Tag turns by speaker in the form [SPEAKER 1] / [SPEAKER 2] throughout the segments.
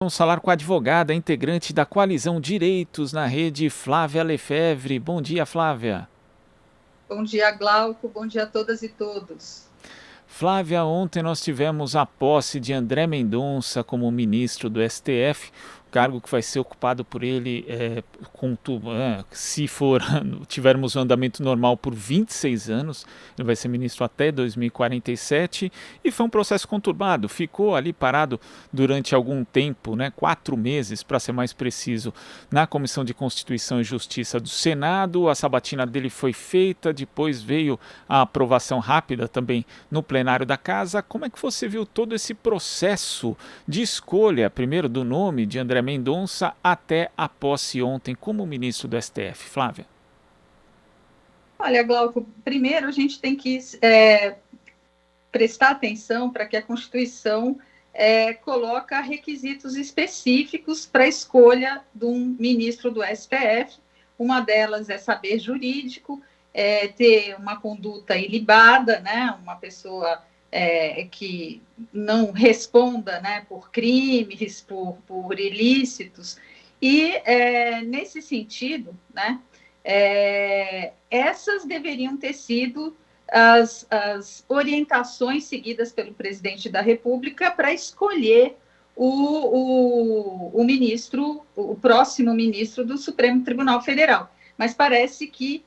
[SPEAKER 1] vamos falar com a advogada, integrante da Coalizão Direitos na Rede, Flávia Lefevre. Bom dia, Flávia.
[SPEAKER 2] Bom dia, Glauco. Bom dia a todas e todos.
[SPEAKER 1] Flávia, ontem nós tivemos a posse de André Mendonça como ministro do STF, cargo que vai ser ocupado por ele, se tivermos um andamento normal, por 26 anos. Ele vai ser ministro até 2047 e foi um processo conturbado. Ficou ali parado durante algum tempo, 4 meses para ser mais preciso, na Comissão de Constituição e Justiça do Senado. A sabatina dele foi feita, depois veio a aprovação rápida também no plenário da Casa. Como é que você viu todo esse processo de escolha, primeiro do nome de André Mendonça até a posse ontem como ministro do STF? Flávia.
[SPEAKER 2] Olha, Glauco, primeiro a gente tem que prestar atenção para que a Constituição coloca requisitos específicos para a escolha de um ministro do STF. Uma delas é saber jurídico, ter uma conduta ilibada, uma pessoa que não responda, por crimes, por ilícitos. E, nesse sentido, essas deveriam ter sido as orientações seguidas pelo presidente da República para escolher o ministro, o próximo ministro do Supremo Tribunal Federal. Mas parece que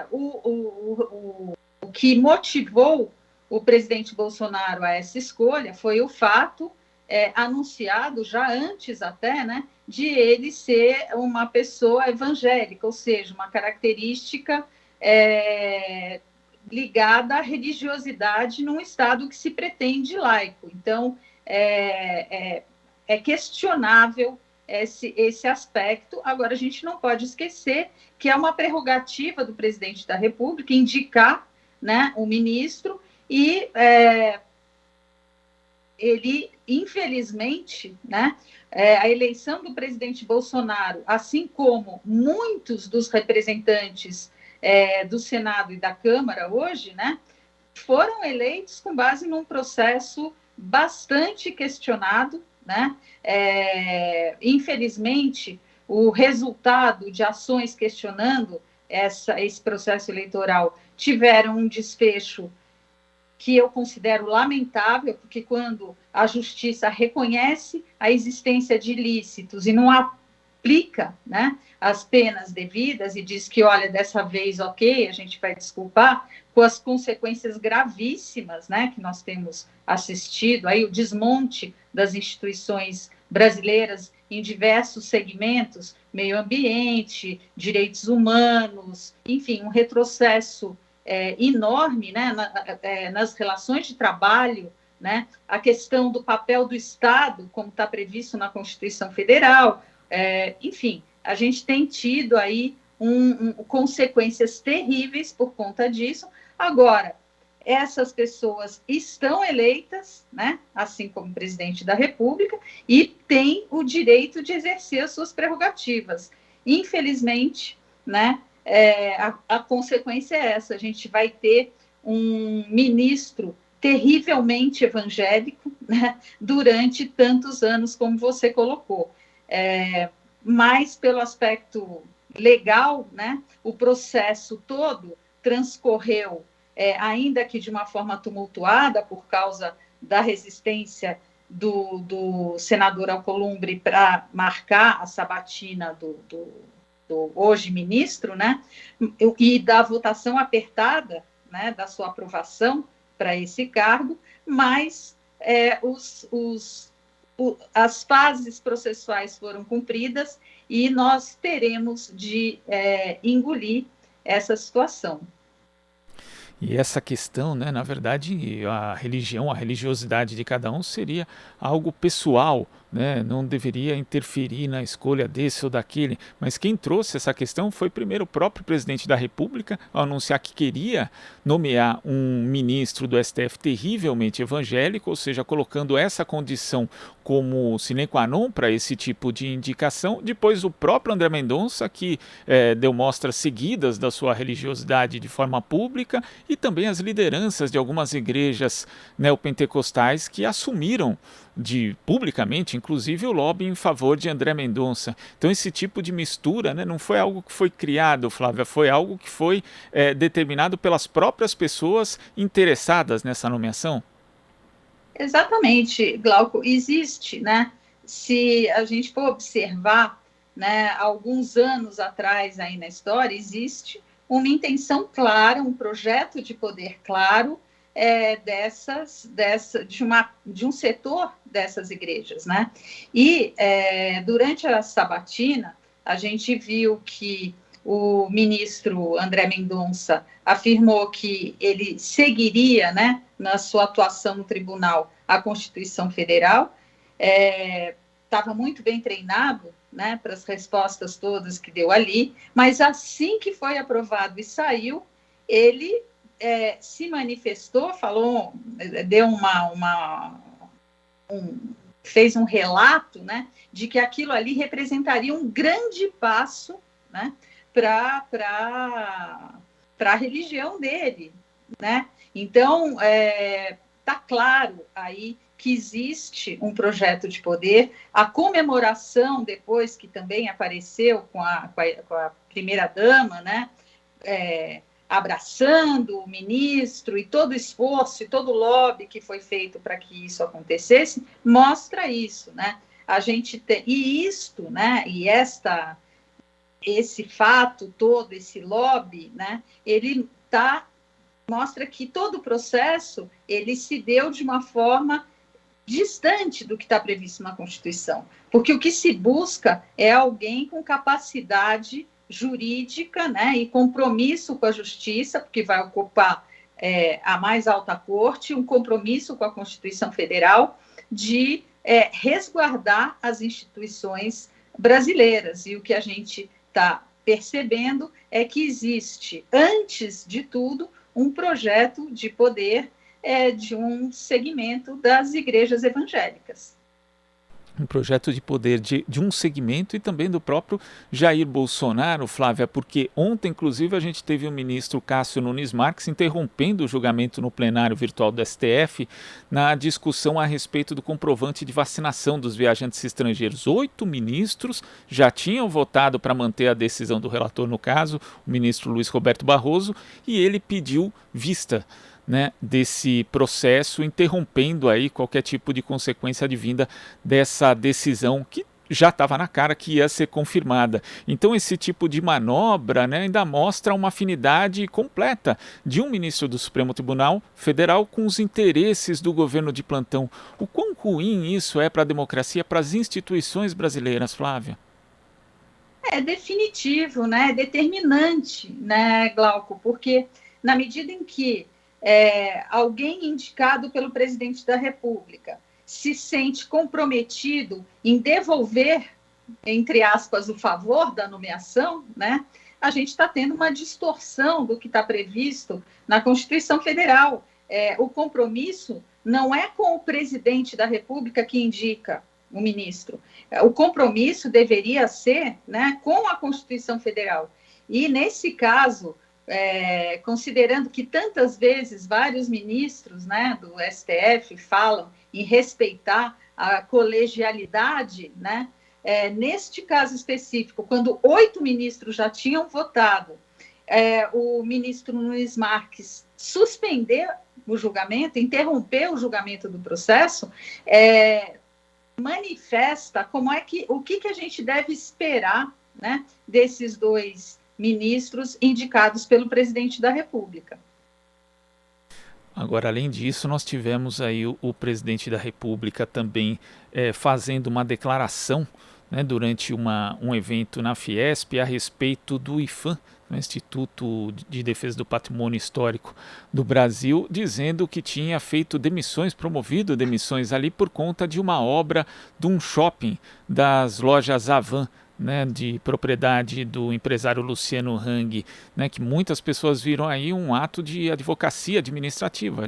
[SPEAKER 2] o que motivou o presidente Bolsonaro a essa escolha foi o fato anunciado já antes até, de ele ser uma pessoa evangélica, ou seja, uma característica ligada à religiosidade num Estado que se pretende laico. Então, é questionável esse aspecto. Agora, a gente não pode esquecer que é uma prerrogativa do presidente da República indicar o ministro e ele, infelizmente, a eleição do presidente Bolsonaro, assim como muitos dos representantes do Senado e da Câmara hoje, foram eleitos com base num processo bastante questionado, infelizmente, o resultado de ações questionando esse processo eleitoral tiveram um desfecho que eu considero lamentável, porque quando a justiça reconhece a existência de ilícitos e não aplica as penas devidas e diz que, olha, dessa vez, ok, a gente vai desculpar, com as consequências gravíssimas que nós temos assistido, aí o desmonte das instituições brasileiras em diversos segmentos, meio ambiente, direitos humanos, enfim, um retrocesso enorme nas relações de trabalho, a questão do papel do Estado, como está previsto na Constituição Federal, enfim, a gente tem tido aí consequências terríveis por conta disso. Agora, essas pessoas estão eleitas, assim como o presidente da República, e têm o direito de exercer as suas prerrogativas. Infelizmente, a consequência é essa: a gente vai ter um ministro terrivelmente evangélico durante tantos anos, como você colocou. Mas, pelo aspecto legal, o processo todo transcorreu, ainda que de uma forma tumultuada, por causa da resistência do senador Alcolumbre para marcar a sabatina do hoje ministro, e da votação apertada, da sua aprovação para esse cargo, mas as fases processuais foram cumpridas e nós teremos de engolir essa situação.
[SPEAKER 1] E essa questão, na verdade, a religião, a religiosidade de cada um seria algo pessoal, não deveria interferir na escolha desse ou daquele. Mas quem trouxe essa questão foi primeiro o próprio presidente da República, ao anunciar que queria nomear um ministro do STF terrivelmente evangélico, ou seja, colocando essa condição como sine qua non para esse tipo de indicação. Depois o próprio André Mendonça, que deu mostras seguidas da sua religiosidade de forma pública, e também as lideranças de algumas igrejas neopentecostais que assumiram publicamente, inclusive, o lobby em favor de André Mendonça. Então esse tipo de mistura, né, não foi algo que foi criado, Flávia, foi algo que foi determinado pelas próprias pessoas interessadas nessa nomeação?
[SPEAKER 2] Exatamente, Glauco, existe, né? Se a gente for observar, né, alguns anos atrás aí na história, existe uma intenção clara, um projeto de poder claro de um setor dessas igrejas, né? E durante a sabatina, a gente viu que o ministro André Mendonça afirmou que ele seguiria, né, na sua atuação no tribunal, a Constituição Federal, estava muito bem treinado, né, para as respostas todas que deu ali, mas assim que foi aprovado e saiu, ele se manifestou, falou, deu fez um relato, né, de que aquilo ali representaria um grande passo, né, para a religião dele, né? Então, está claro aí que existe um projeto de poder, a comemoração depois que também apareceu com a primeira-dama, né? Abraçando o ministro e todo o esforço e todo o lobby que foi feito para que isso acontecesse, mostra isso, né? A gente tem, e isto, né? E esse fato todo, esse lobby, né? Ele mostra que todo o processo ele se deu de uma forma distante do que está previsto na Constituição, porque o que se busca é alguém com capacidade jurídica, né, e compromisso com a justiça, porque vai ocupar a mais alta corte, um compromisso com a Constituição Federal de resguardar as instituições brasileiras. E o que a gente está percebendo é que existe, antes de tudo, um projeto de poder de um segmento das igrejas evangélicas.
[SPEAKER 1] Um projeto de poder de um segmento e também do próprio Jair Bolsonaro, Flávia, porque ontem, inclusive, a gente teve o ministro Cássio Nunes Marques interrompendo o julgamento no plenário virtual do STF na discussão a respeito do comprovante de vacinação dos viajantes estrangeiros. 8 ministros já tinham votado para manter a decisão do relator no caso, o ministro Luiz Roberto Barroso, e ele pediu vista, né, desse processo, interrompendo aí qualquer tipo de consequência advinda dessa decisão que já estava na cara que ia ser confirmada. Então esse tipo de manobra, né, ainda mostra uma afinidade completa de um ministro do Supremo Tribunal Federal com os interesses do governo de plantão. O quão ruim isso é para a democracia, para as instituições brasileiras, Flávia?
[SPEAKER 2] É definitivo, né, determinante, né, Glauco, porque na medida em que alguém indicado pelo presidente da República se sente comprometido em devolver, entre aspas, o favor da nomeação, né? A gente está tendo uma distorção do que está previsto na Constituição Federal. O compromisso não é com o presidente da República que indica o ministro. O compromisso deveria ser, né, com a Constituição Federal. E, nesse caso, considerando que tantas vezes vários ministros, né, do STF falam em respeitar a colegialidade, né, neste caso específico, quando 8 ministros já tinham votado, o ministro Nunes Marques suspender o julgamento, interromper o julgamento do processo, manifesta o que a gente deve esperar, né, desses 2 ministros indicados pelo presidente da República.
[SPEAKER 1] Agora, além disso, nós tivemos aí o presidente da República também fazendo uma declaração, né, durante um evento na Fiesp a respeito do IPHAN, no Instituto de Defesa do Patrimônio Histórico do Brasil, dizendo que tinha feito promovido demissões ali por conta de uma obra de um shopping das lojas Avan, né, de propriedade do empresário Luciano Hang, né, que muitas pessoas viram aí um ato de advocacia administrativa,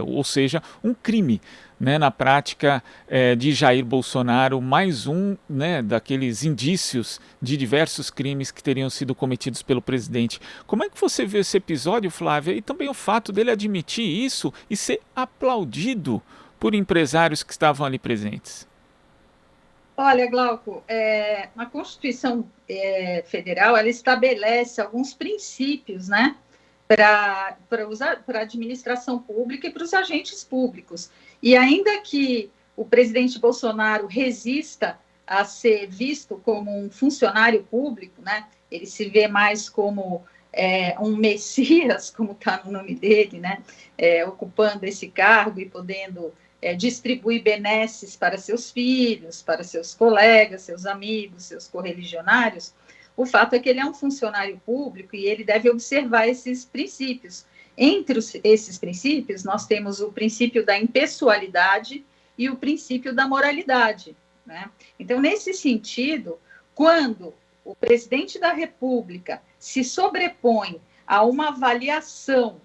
[SPEAKER 1] ou seja, um crime, né, na prática de Jair Bolsonaro, mais um, né, daqueles indícios de diversos crimes que teriam sido cometidos pelo presidente. Como é que você vê esse episódio, Flávia, e também o fato dele admitir isso e ser aplaudido por empresários que estavam ali presentes?
[SPEAKER 2] Olha, Glauco, a Constituição Federal ela estabelece alguns princípios, né, para a administração pública e para os agentes públicos. E ainda que o presidente Bolsonaro resista a ser visto como um funcionário público, né, ele se vê mais como um messias, como está no nome dele, né, ocupando esse cargo e podendo distribuir benesses para seus filhos, para seus colegas, seus amigos, seus correligionários. O fato é que ele é um funcionário público e ele deve observar esses princípios. Entre esses princípios, nós temos o princípio da impessoalidade e o princípio da moralidade, né? Então, nesse sentido, quando o presidente da República se sobrepõe a uma avaliação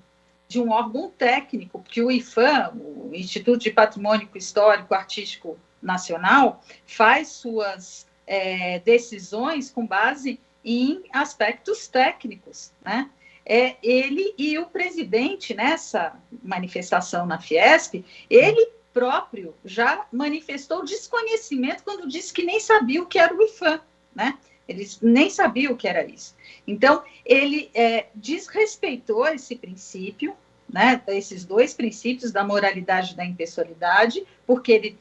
[SPEAKER 2] de um órgão técnico, porque o IPHAN, o Instituto de Patrimônio Histórico Artístico Nacional, faz suas decisões com base em aspectos técnicos, né? Ele e o presidente, nessa manifestação na Fiesp, ele próprio já manifestou desconhecimento quando disse que nem sabia o que era o IPHAN, né? Eles nem sabiam o que era isso. Então, ele desrespeitou esse princípio, né, esses dois princípios da moralidade e da impessoalidade, porque ele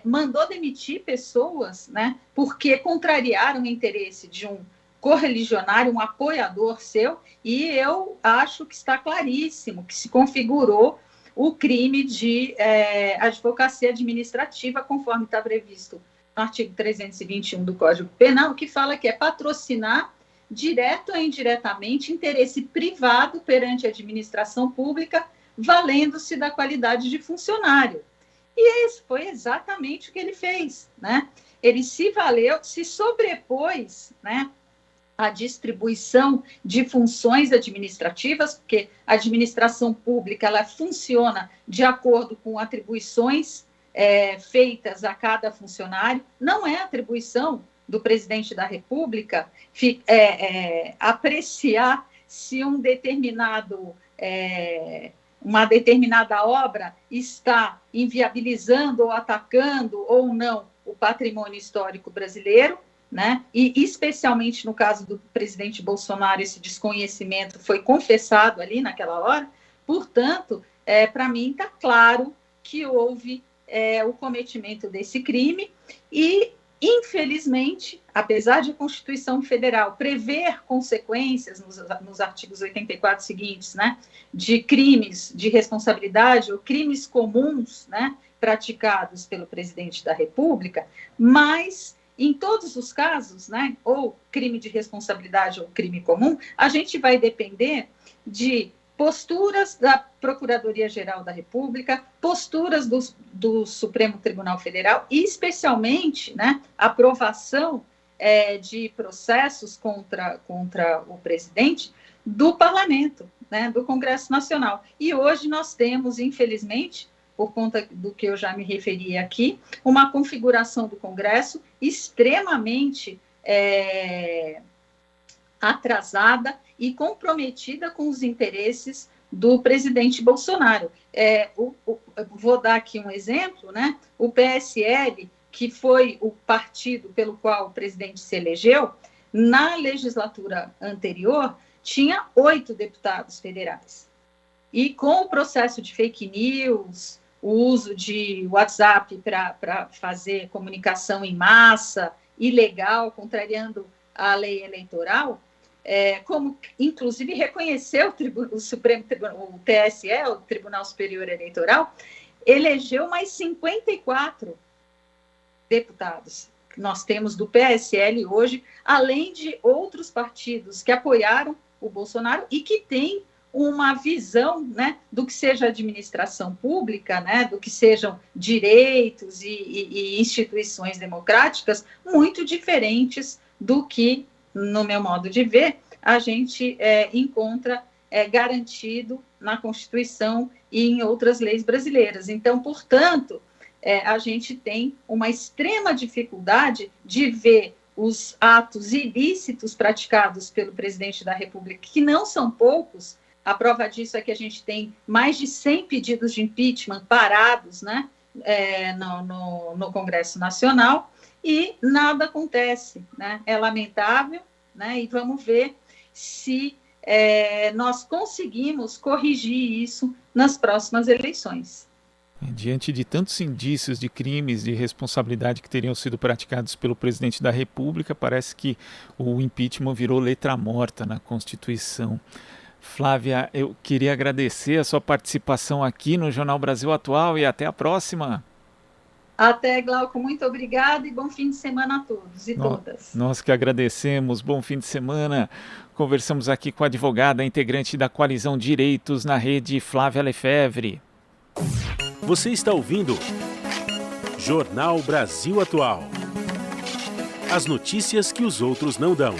[SPEAKER 2] mandou demitir pessoas, né, porque contrariaram o interesse de um correligionário, um apoiador seu, e eu acho que está claríssimo que se configurou o crime de advocacia administrativa, conforme está previsto no artigo 321 do Código Penal, que fala que é patrocinar, direto ou indiretamente, interesse privado perante a administração pública, valendo-se da qualidade de funcionário. E esse foi exatamente o que ele fez, né? Ele se valeu, se sobrepôs, né, à distribuição de funções administrativas, porque a administração pública ela funciona de acordo com atribuições feitas a cada funcionário, não é atribuição do presidente da República apreciar se uma determinada obra está inviabilizando ou atacando ou não o patrimônio histórico brasileiro, né? E especialmente no caso do presidente Bolsonaro, esse desconhecimento foi confessado ali naquela hora. Portanto, para mim está claro que houve o cometimento desse crime e, infelizmente, apesar de a Constituição Federal prever consequências nos artigos 84 seguintes, né, de crimes de responsabilidade ou crimes comuns, né, praticados pelo presidente da República, mas, em todos os casos, né, ou crime de responsabilidade ou crime comum, a gente vai depender de posturas da Procuradoria-Geral da República, posturas do Supremo Tribunal Federal e, especialmente, né, aprovação de processos contra o presidente do Parlamento, né, do Congresso Nacional. E hoje nós temos, infelizmente, por conta do que eu já me referi aqui, uma configuração do Congresso extremamente atrasada e comprometida com os interesses do presidente Bolsonaro. Vou dar aqui um exemplo, né? O PSL, que foi o partido pelo qual o presidente se elegeu, na legislatura anterior, tinha 8 deputados federais. E com o processo de fake news, o uso de WhatsApp para fazer comunicação em massa, ilegal, contrariando a lei eleitoral, como inclusive reconheceu o Supremo Tribunal, o TSE, o Tribunal Superior Eleitoral, elegeu mais 54 deputados. Nós temos do PSL hoje, além de outros partidos que apoiaram o Bolsonaro e que têm uma visão, né, do que seja administração pública, né, do que sejam direitos e instituições democráticas muito diferentes do que, no meu modo de ver, a gente encontra garantido na Constituição e em outras leis brasileiras. Então, portanto, a gente tem uma extrema dificuldade de ver os atos ilícitos praticados pelo presidente da República, que não são poucos. A prova disso é que a gente tem mais de 100 pedidos de impeachment parados, né, no Congresso Nacional e nada acontece, né? É lamentável, né? E vamos ver se nós conseguimos corrigir isso nas próximas eleições.
[SPEAKER 1] Diante de tantos indícios de crimes de responsabilidade que teriam sido praticados pelo presidente da República, parece que o impeachment virou letra morta na Constituição. Flávia, eu queria agradecer a sua participação aqui no Jornal Brasil Atual e até a próxima.
[SPEAKER 2] Até, Glauco, muito obrigada e bom fim de semana a todos e todas.
[SPEAKER 1] Nós que agradecemos, bom fim de semana. Conversamos aqui com a advogada, integrante da Coalizão Direitos na Rede, Flávia Lefebvre.
[SPEAKER 3] Você está ouvindo Jornal Brasil Atual. As notícias que os outros não dão.